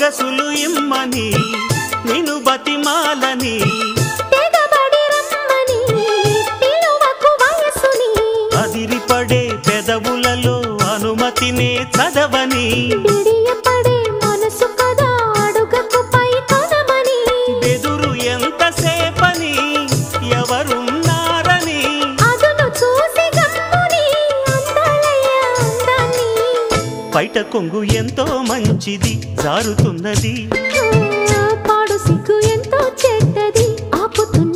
సొగసులు ఇమ్మని నిను బతిమాలని అదిరిపడే పెదవులలో అనుమతినే చదవని బెదురు ఎంతసేపని ఎవరున్నారని బయట కొంగు ఎంతో మంచిది జారుతున్నది పాడు సిగ్గు ఎంతో చెడ్డది ఆపుతున్నది